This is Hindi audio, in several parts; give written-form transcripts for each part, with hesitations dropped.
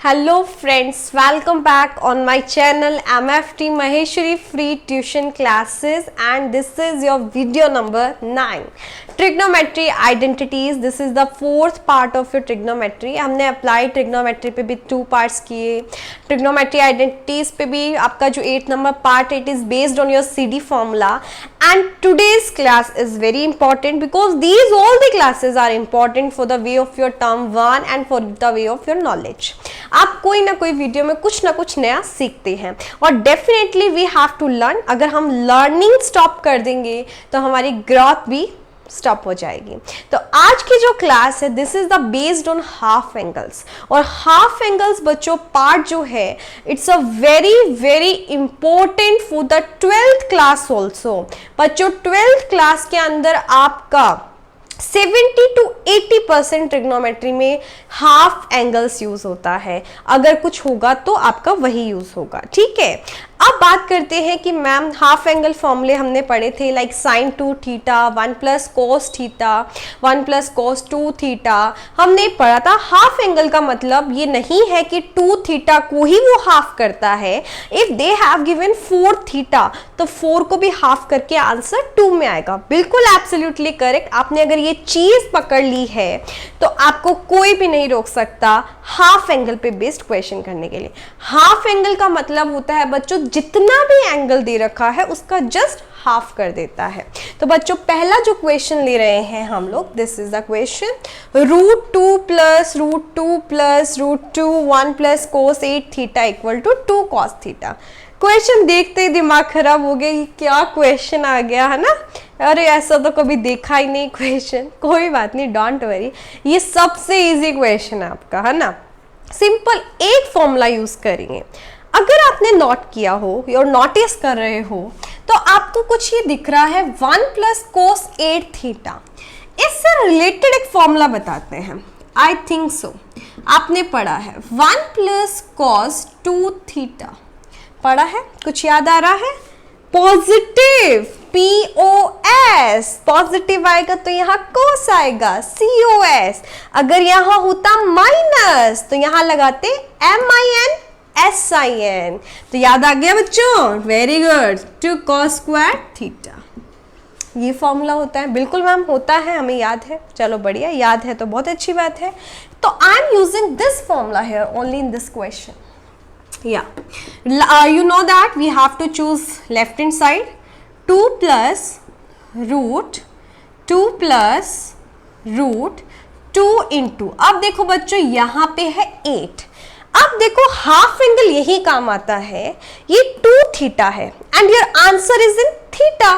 Hello friends, welcome back on my channel MFT Maheshwari Free Tuition Classes, and this is your video number 9. Trigonometry identities, this is the fourth part of your trigonometry. हमने applied trigonometry पे भी 2 parts किए, trigonometry identities पे भी आपका जो 8 number part it is based on your CD formula, and today's class is very important because these all the classes are important for the way of your term 1 and for the way of your knowledge. आप कोई ना कोई वीडियो में कुछ ना कुछ नया सीखते हैं और definitely we have to learn. अगर हम लर्निंग स्टॉप कर देंगे तो हमारी ग्रोथ भी स्टॉप हो जाएगी. तो आज की जो क्लास है this is the based on half angles, और हाफ एंगल्स बच्चों पार्ट जो है it's a very very important for the 12th class also. बच्चों 12th क्लास के अंदर आपका 70 to 80% ट्रिग्नोमेट्री में हाफ एंगल्स यूज होता है. अगर कुछ होगा तो आपका वही यूज होगा. ठीक है, अब बात करते हैं कि मैम हाफ एंगल फॉर्मूले हमने पढ़े थे like sine 2 theta 1 plus cos theta 1 plus cos 2 theta. हमने पढ़ा था हाफ एंगल का मतलब ये नहीं है कि 2 थीटा को ही वो हाफ करता है. If they have given 4 theta तो 4 को भी हाफ करके आंसर 2 में आएगा. बिल्कुल एब्सोल्युटली करेक्ट. आपने अगर ये चीज पकड़ ली है तो आपको कोई भी नहीं रोक सकता हाफ एंगल पे बेस्ड क्वेश्चन करने के लिए. हाफ एंगल का मतलब होता है बच्चों जितना भी एंगल दे रखा है उसका जस्ट हाफ कर देता है. तो बच्चों पहला जो क्वेश्चन ले रहे हैं हम लोग, this is the question. √2 plus √2 plus √2 1 plus cos 8 theta equal to 2 cos theta. Question देखते ही दिमाग खराब हो गया, क्या क्वेश्चन आ गया है ना. अरे ऐसा तो कभी देखा ही नहीं क्वेश्चन. कोई बात नहीं, डोंट वरी, ये सबसे इजी क्वेश्चन है आपका, है ना. सिंपल एक फॉर्मूला यूज करेंगे. अगर आपने नोट किया हो और नोटिस कर रहे हो तो आपको कुछ ये दिख रहा है 1 प्लस कोस 8 थीटा. इससे रिलेटेड एक फॉर्मूला बताते हैं. आई थिंक सो आपने पढ़ा है 1 प्लस कॉस 2 थीटा. पढ़ा है, कुछ याद आ रहा है. पॉजिटिव POS, पॉजिटिव आएगा तो यहाँ कोस आएगा COS. अगर यहाँ होता माइनस तो यहाँ लगाते MIN SIN. तो याद आ गया बच्चों, very good. 2 cos square theta ये फॉर्मूला होता है. बिल्कुल मैम होता है, हमें याद है. चलो बढ़िया, याद है तो बहुत अच्छी बात है. तो I am using this formula here only in this question. Yeah, you know that we have to choose left hand side. 2 plus root 2 plus root 2 into. अब देखो बच्चों यहाँ पे है 8. अब देखो हाफ एंगल यही काम आता है. ये 2 थीटा है and your answer is in theta.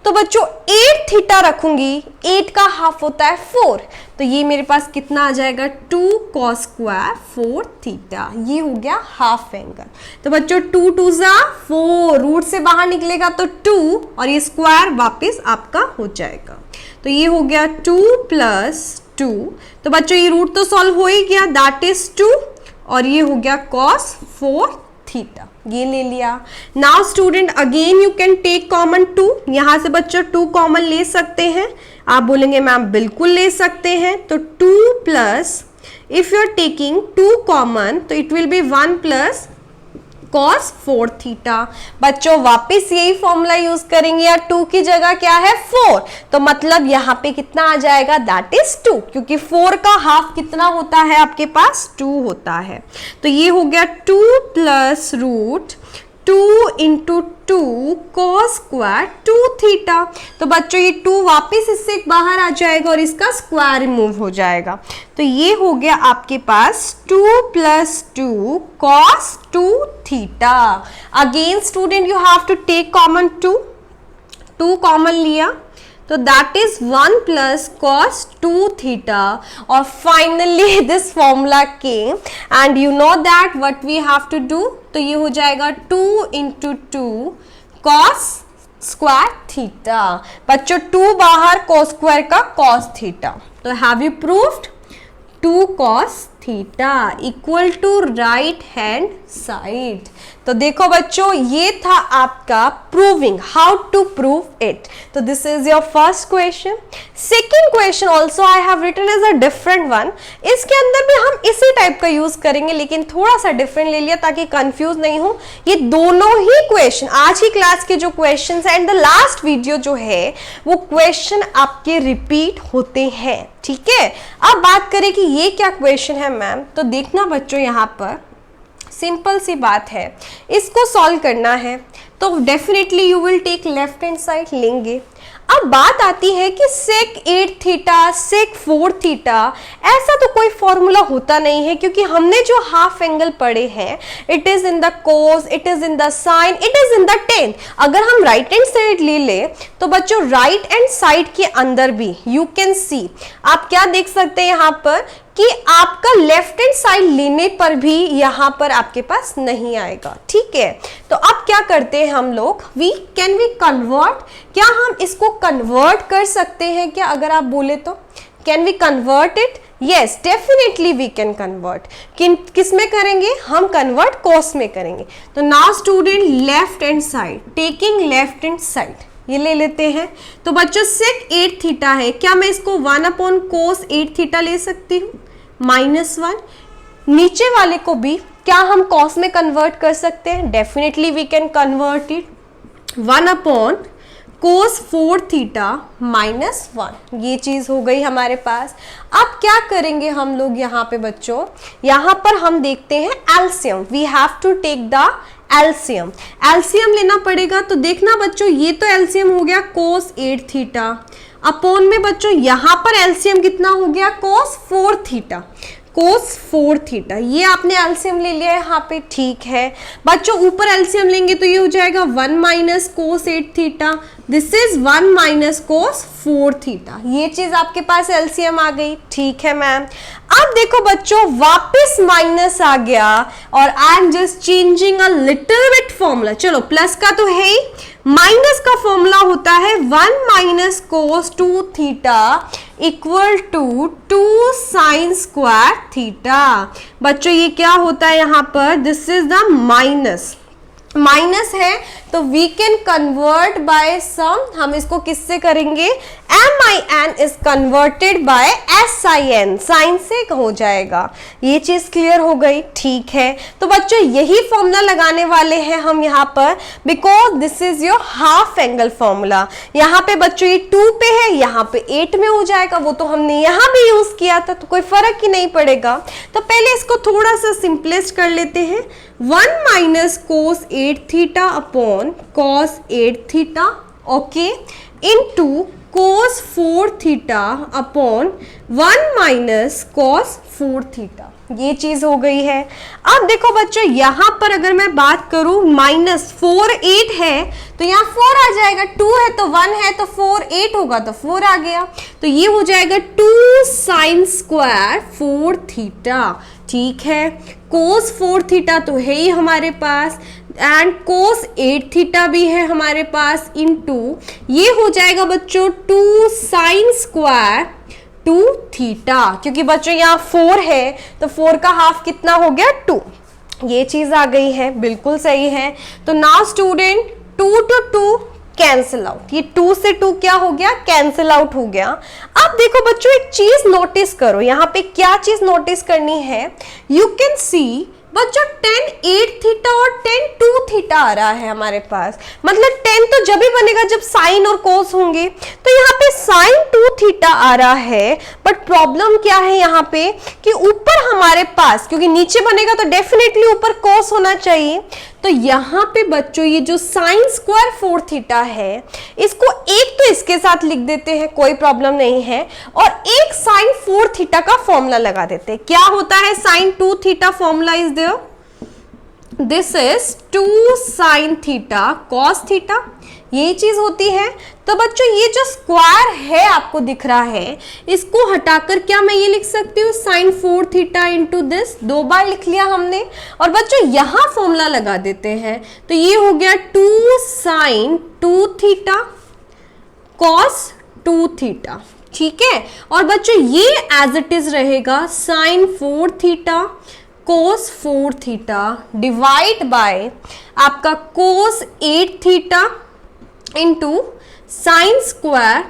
तो बच्चों 8 थीटा रखूंगी, 8 का हाफ होता है 4. तो ये मेरे पास कितना आ जाएगा 2 cos स्क्वायर 4 थीटा. ये हो गया हाफ एंगल. तो बच्चों 2 2 जा 4, रूट से बाहर निकलेगा तो 2 और ये स्क्वायर वापस आपका हो जाएगा. तो ये हो गया 2 प्लस 2. तो बच्चों ये रूट तो सॉल्व हो ही गया, दैट इज 2, और ये हो गया cos 4 थीटा. ये ले लिया. Now student again you can take common 2. यहां से बच्चों 2 कॉमन ले सकते हैं. आप बोलेंगे मैम बिल्कुल ले सकते हैं. तो 2 plus if you are taking 2 common तो it will be 1 plus cos 4 theta. बच्चों वापस यही फॉर्मूला यूज करेंगे, या 2 की जगह क्या है 4. तो मतलब यहाँ पे कितना आ जाएगा, दैट इज 2, क्योंकि 4 का हाफ कितना होता है आपके पास 2 होता है. तो ये हो गया 2 plus root 2 into 2 cos square 2 theta. तो बच्चों ये 2 वापस इससे बाहर आ जाएगा और इसका स्क्वायर रिमूव हो जाएगा. तो ये हो गया आपके पास 2 plus 2 cos 2 theta. Again student you have to take common 2 common लिया तो that is 1 plus cos 2 theta. और finally this formula came and you know that what we have to do. तो ये हो जाएगा 2 इंटू 2 cos स्क्वायर थीटा. बच्चों 2 बाहर cos स्क्वायर का cos थीटा. तो have you proved 2 cos theta equal to right hand side. तो देखो बच्चों, ये था आपका proving, how to prove it. तो this is your first question. Second question also I have written as a different one. इसके अंदर भी हम इसी टाइप का यूज करेंगे, लेकिन थोड़ा सा डिफरेंट ले लिया ताकि कंफ्यूज नहीं हो। ये दोनों ही क्वेश्चन, आज की क्लास के जो क्वेश्चन है एंड द लास्ट वीडियो जो है, वो क्वेश्चन आपके रिपीट होते हैं, ठीक है। अब बात करें कि ये क्या क्वेश्चन है मैम, तो देखना बच्चों, यहाँ पर सिंपल सी बात है, इसको सॉल्व करना है तो definitely you will take left hand side लेंगे। अब बात आती है कि sec 8 थीटा, sec 4 थीटा, ऐसा तो कोई फॉर्मूला होता नहीं है, क्योंकि हमने जो हाफ एंगल पढ़े हैं, it is in the cos, it is in the sine, it is in the tan. अगर हम राइट हैंड साइड ले ले तो बच्चों राइट हैंड साइड के अंदर भी यू कैन सी, आप क्या देख सकते हैं यहाँ पर कि आपका लेफ्ट हैंड साइड लेने पर भी यहां पर आपके पास नहीं आएगा, ठीक है। तो अब क्या करते हैं हम लोग, कैन वी कन्वर्ट, क्या हम इसको कन्वर्ट कर सकते हैं क्या? अगर आप बोले तो can we convert it? Yes, definitely we can convert. किस में करेंगे हम? कन्वर्ट कॉस में करेंगे। तो now student, left hand side, taking left hand side, ये ले लेते हैं। तो बच्चों sec 8 थीटा है, क्या मैं इसको 1 cos 8 थीटा ले सकती हूँ? -1। नीचे वाले को भी क्या हम cos में कन्वर्ट कर सकते हैं? Definitely we can convert it 1 cos 4 theta -1। ये चीज हो गई हमारे पास। अब क्या करेंगे हम लोग यहाँ पे बच्चों, यहाँ पर हम देखते हैं LCM, we have to take the LCM. LCM लेना पड़ेगा। तो देखना बच्चों, ये तो एलसीएम हो गया cos 8 थीटा, अपॉन में बच्चों यहाँ पर एलसीएम कितना हो गया? cos 4 थीटा, cos 4 थीटा, ये आपने एलसीएम ले लिया है यहाँ पे, ठीक है। बच्चों ऊपर एलसीएम लेंगे तो ये हो जाएगा 1 cos 8 theta, this is 1 cos 4 theta. ये चीज आपके पास एलसीएम आ गई, ठीक है मैम। अब देखो बच्चों, वापस माइनस आ गया और I am just changing a little bit formula. चलो प्लस का तो है ही, माइनस का फॉर्मूला होता है 1 cos 2 theta equal to 2 sin square theta. बच्चों ये क्या होता है यहाँ पर? दिस इज द माइनस है तो we can convert by sum, हम इसको किससे करेंगे? min is converted by sin, sine से हो जाएगा। ये चीज क्लियर हो गई, ठीक है। तो बच्चों यही फॉर्मूला लगाने वाले हैं हम यहाँ पर, because this is your half angle formula. यहाँ पे बच्चों ये 2 पे है, यहाँ पे 8 में हो जाएगा, वो तो हमने यहाँ भी यूज किया था, तो कोई फर्क ही नहीं पड़ेगा। तो पहले इसको थोड़ा सा सिंपलेस्ट कर लेते हैं, 1 cos 8 theta upon cos 8 theta, okay, into cos 4 theta upon 1 cos 4 theta. ये चीज हो गई है। अब देखो बच्चों, यहां पर अगर मैं बात करूं, -4 8 है तो यहाँ 4 आ जाएगा, 2 है तो 1 है तो 4, 8 होगा तो 4 आ गया, तो ये हो जाएगा 2 sin स्क्वायर 4 थीटा, ठीक है। cos 4 थीटा तो है ही हमारे पास, एंड cos 8 थीटा भी है हमारे पास, इनटू ये हो जाएगा बच्चों 2 sin स्क्वायर 2 थीटा, क्योंकि बच्चों यहाँ 4 है तो 4 का हाफ कितना हो गया? 2। ये चीज आ गई है, बिल्कुल सही है। तो now student, 2 to 2 cancel out, ये 2 से 2 क्या हो गया? कैंसिल आउट हो गया। अब देखो बच्चों, एक चीज नोटिस करो, यहाँ पे क्या चीज नोटिस करनी है? यू कैन सी बच्चों tan 8 थीटा और tan 2 थीटा आ रहा है हमारे पास, मतलब tan तो जब भी बनेगा जब साइन और कोस होंगे, तो यहाँ पे sin 2 थीटा आ रहा है। बट प्रॉब्लम क्या है यहाँ पे कि ऊपर हमारे पास, क्योंकि नीचे बनेगा तो डेफिनेटली ऊपर कोस होना चाहिए, तो यहाँ पे बच्चों ये जो sin स्क्वायर 4 थीटा है, इसको एक तो इसके साथ लिख देते हैं, कोई प्रॉब्लम नहीं है, और एक sin 4 थीटा का फॉर्मूला लगा देते हैं। क्या होता है sin 2 theta? Formula is there, this is 2 sin theta cos theta, यही चीज होती है। तो बच्चों ये जो स्क्वायर है आपको दिख रहा है, इसको हटाकर क्या मैं ये लिख सकती हूँ? sin 4 थीटा इंटू दिस, 2 बार लिख लिया हमने, और बच्चों यहाँ फॉर्मूला लगा देते हैं, तो ये हो गया 2 sin 2 थीटा cos 2 थीटा, ठीक है। और बच्चों ये एज इट इज रहेगा sin 4 theta cos 4 theta divide by आपका cos 8 theta into sine square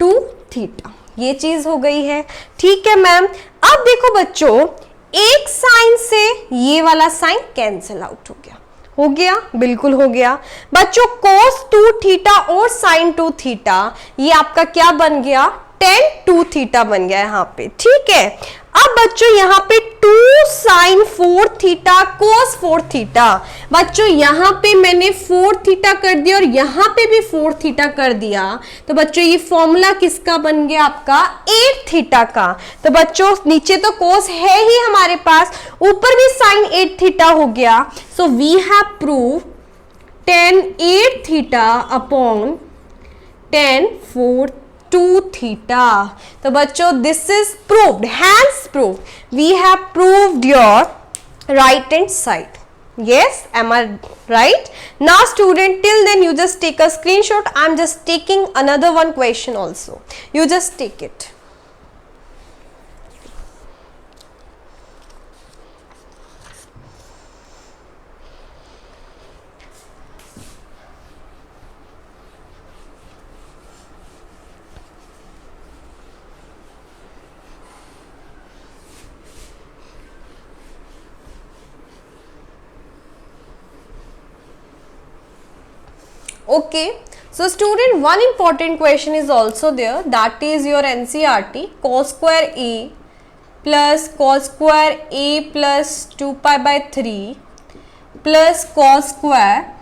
2 theta. ये चीज हो गई है, ठीक है मैम। अब देखो बच्चों, एक साइन से ये वाला साइन कैंसिल आउट हो गया, हो गया, बिल्कुल हो गया बच्चों। cos 2 थीटा और sin 2 थीटा ये आपका क्या बन गया, tan 2 थीटा बन गया यहाँ पे, ठीक है। अब बच्चों यहाँ पे 2 sin 4 थीटा cos 4 थीटा, बच्चों यहाँ पे मैंने 4 थीटा कर दिया और यहाँ पे भी 4 थीटा कर दिया, तो बच्चों ये फॉर्मूला किसका बन गया, आपका 8 थीटा का। तो बच्चों नीचे तो cos है ही हमारे पास, ऊपर भी sin 8 थीटा हो गया। So we have prove tan 8 theta upon tan 4 2 theta. तो बच्चों this is proved, hence proved, we have proved your right hand side. Yes, am I right? Now student, till then you just take a screenshot. I'm just taking another one question also. You just take it. Okay, so student, one important question is also there, that is your NCERT cos square a plus cos square a plus 2 pi by 3 plus cos square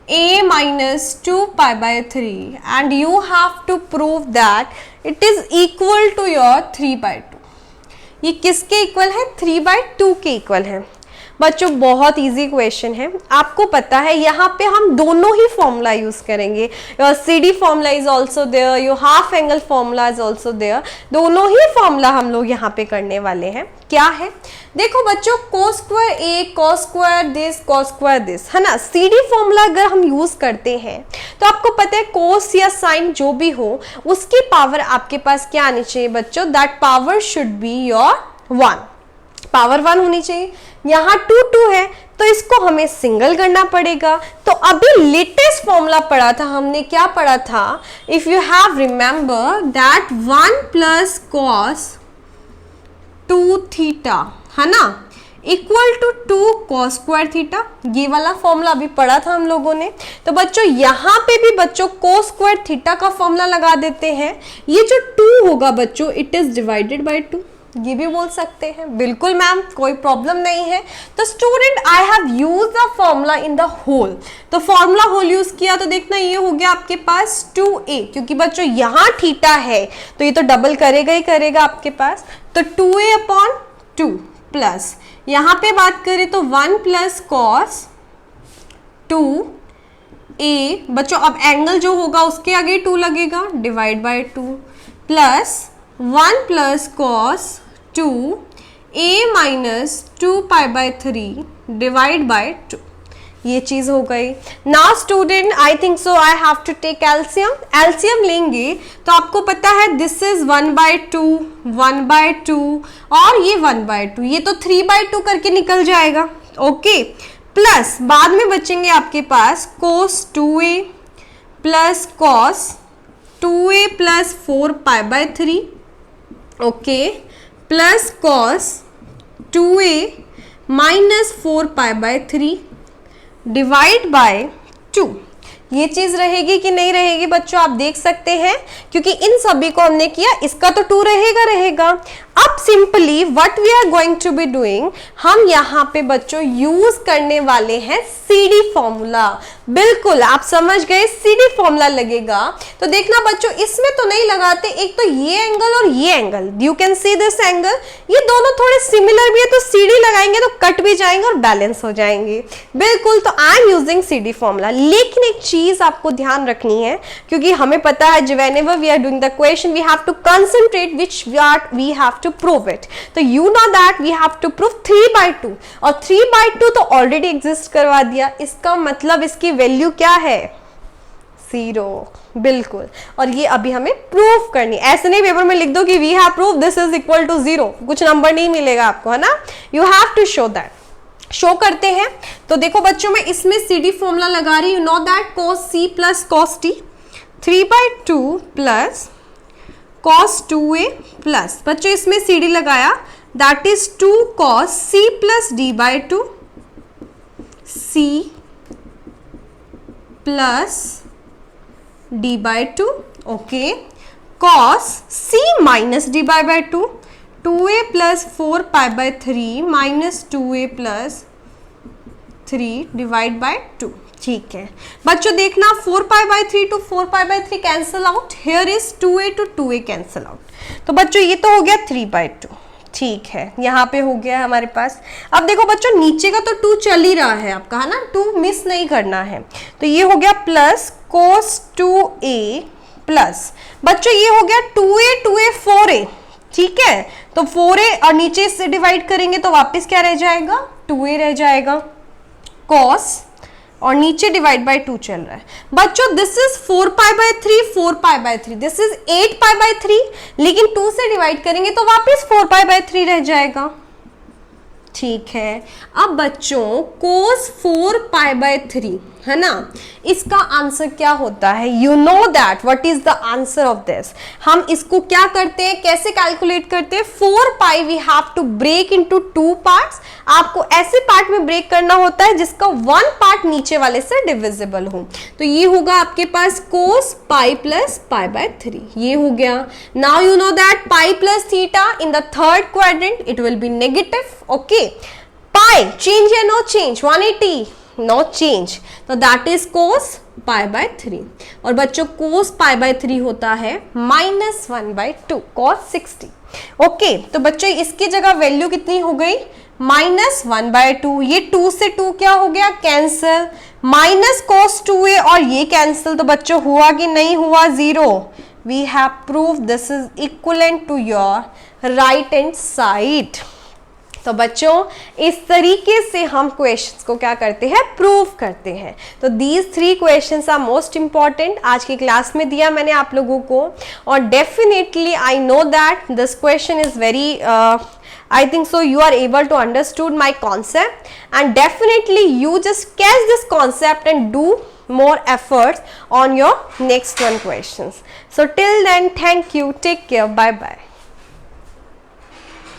a minus 2 pi by 3, and you have to prove that it is equal to your 3 by 2. ये किसके इक्वल है, 3 by 2 के इक्वल है। बच्चों बहुत इजी क्वेश्चन है, आपको पता है यहाँ पे हम दोनों ही फॉर्मूला यूज करेंगे। Your CD formula is also there, your half angle formula is also there, दोनों ही फॉर्मूला हम लोग यहाँ पे करने वाले हैं। क्या है, देखो बच्चों, cos square a cos square this है ना, CD फॉर्मूला अगर हम यूज करते हैं तो आपको पता है cos या sin जो भी हो उसकी पावर आपके पास क्या आनी चाहिए बच्चों, that power should be your 1, power 1 होनी चाहिए। यहाँ 2 है तो इसको हमें सिंगल करना पड़ेगा। तो अभी लेटेस्ट फॉर्मूला पढ़ा था हमने, क्या पढ़ा था, if you have remember that 1 plus cos 2 theta है ना equal to 2 cos square theta, ये वाला फॉर्मूला अभी पढ़ा था हम लोगों ने। तो बच्चों यहाँ पे भी बच्चों cos स्क्वायर थीटा का फॉर्मूला लगा देते हैं। ये जो 2 होगा बच्चों, इट इज डिवाइडेड बाय 2, ये भी बोल सकते हैं, बिल्कुल मैम कोई प्रॉब्लम नहीं है। तो student I have used the formula in the whole, तो फॉर्मूला होल यूज किया तो देखना ये हो गया आपके पास 2a, क्योंकि बच्चों यहाँ थीटा है तो ये तो डबल करेगा ही करेगा आपके पास, तो 2a अपॉन 2 प्लस यहाँ पे बात करें तो 1 प्लस cos 2a, बच्चों अब एंगल जो होगा उसके आगे 2 लगेगा, divide by 2 plus 1 plus cos 2 a minus 2 pi by 3 divide by 2, ये चीज हो गई। Now student I think so I have to take LCM, LCM लेंगे तो आपको पता है दिस इज 1 बाय 2 1 बाय 2 और ये 1 बाय 2, ये तो 3 बाय 2 करके निकल जाएगा, ओके। प्लस बाद में बचेंगे आपके पास cos 2a plus cos 2a plus 4 pi by 3, okay, plus cos 2a minus 4 pi by 3 divide by 2, ये चीज रहेगी कि नहीं रहेगी बच्चों, आप देख सकते हैं, क्योंकि इन सभी को हमने किया, इसका तो 2 रहेगा। अब simply what we are going to be doing, हम यहाँ पे बच्चों यूज करने वाले हैं CD फॉर्मूला। बिल्कुल आप समझ गए, CD फॉर्मूला लगेगा। तो देखना बच्चों, इसमें तो नहीं लगाते, एक तो ये एंगल और ये angle, you can see this angle, ये दोनों थोड़े सिमिलर भी है, तो CD लगाएंगे तो कट भी जाएंगे और बैलेंस हो जाएंगे, बिल्कुल। तो I am using CD formula. लेकिन एक चीज आपको ध्यान रखनी है, क्योंकि हमें पता है whenever we are doing the question we have to concentrate which we have to prove it, तो you know that we have to prove 3 by 2 और 3 by 2 तो ऑलरेडी एग्जिस्ट करवा दिया, इसका मतलब इसकी वैल्यू क्या है, 0, बिल्कुल, और ये अभी हमें प्रूफ करनी, ऐसे नहीं पेपर में लिख दो कि we have proof this is equal to 0, कुछ नंबर नहीं मिलेगा आपको, है ना। You have to show that. Show करते हैं। तो देखो बच्चों, मैं इसमें CD फॉर्मूला लगा रही हूँ, know that cos C plus cos T 3/2 plus cos 2a plus, बच्चों इसमें CD लगाया, that is 2 cos C plus D/2 C plus D/2, okay, cos C minus D/2 2a plus 4π/3 minus 2a plus 3 divide by 2। ठीक है बच्चों, देखना 4π/3 to 4π/3 cancel out, here is 2a to 2a cancel out. तो बच्चों ये तो हो गया 3/2, ठीक है, यहाँ पे हो गया हमारे पास। अब देखो बच्चों, नीचे का तो 2 चल ही रहा है आपका, है ना, 2 मिस नहीं करना है। तो ये हो गया प्लस cos 2a प्लस, बच्चों ये हो गया 2a 4a, ठीक है। तो 4a और नीचे से डिवाइड करेंगे तो वापस क्या रह जाएगा, 2a रह जाएगा, cos और नीचे डिवाइड बाय 2 चल रहा है। बच्चों दिस इज 4π/3 4π/3, दिस इज 8π/3, लेकिन 2 से डिवाइड करेंगे तो वापस 4π/3 रह जाएगा, ठीक है। अब बच्चों cos 4π/3, है ना, इसका आंसर क्या होता है, you know that what is the answer of this. हम इसको क्या करते हैं, कैसे कैलकुलेट करते हैं, 4π we have to break into 2 parts. आपको ऐसे पार्ट में ब्रेक करना होता है जिसका 1 पार्ट नीचे वाले से डिविजिबल हो। तो ये होगा आपके पास cos π प्लस π/3, ये हो गया। Now you know that π plus theta in the third quadrant it will be negative, okay. Pi change या नो चेंज, 180 नो चेंज, तो दैट इज cos π/3। और बच्चों cos π/3 होता है -1/2 cos 60, ओके। तो बच्चों इसकी जगह वैल्यू कितनी हो गई, -1/2, ये 2 से 2 क्या हो गया, कैंसल, माइनस cos 2a और ये कैंसल, तो बच्चों हुआ कि नहीं हुआ, 0। We have prove this is equivalent to your right hand side. तो बच्चों इस तरीके से हम क्वेश्चंस को क्या करते हैं, प्रूव करते हैं। तो these 3 questions are most important, आज की क्लास में दिया मैंने आप लोगों को। और definitely I know that this question is very I think so you are able to understood my concept, and definitely you just catch this concept and do more efforts on your next one questions. So till then, thank you, take care, bye bye.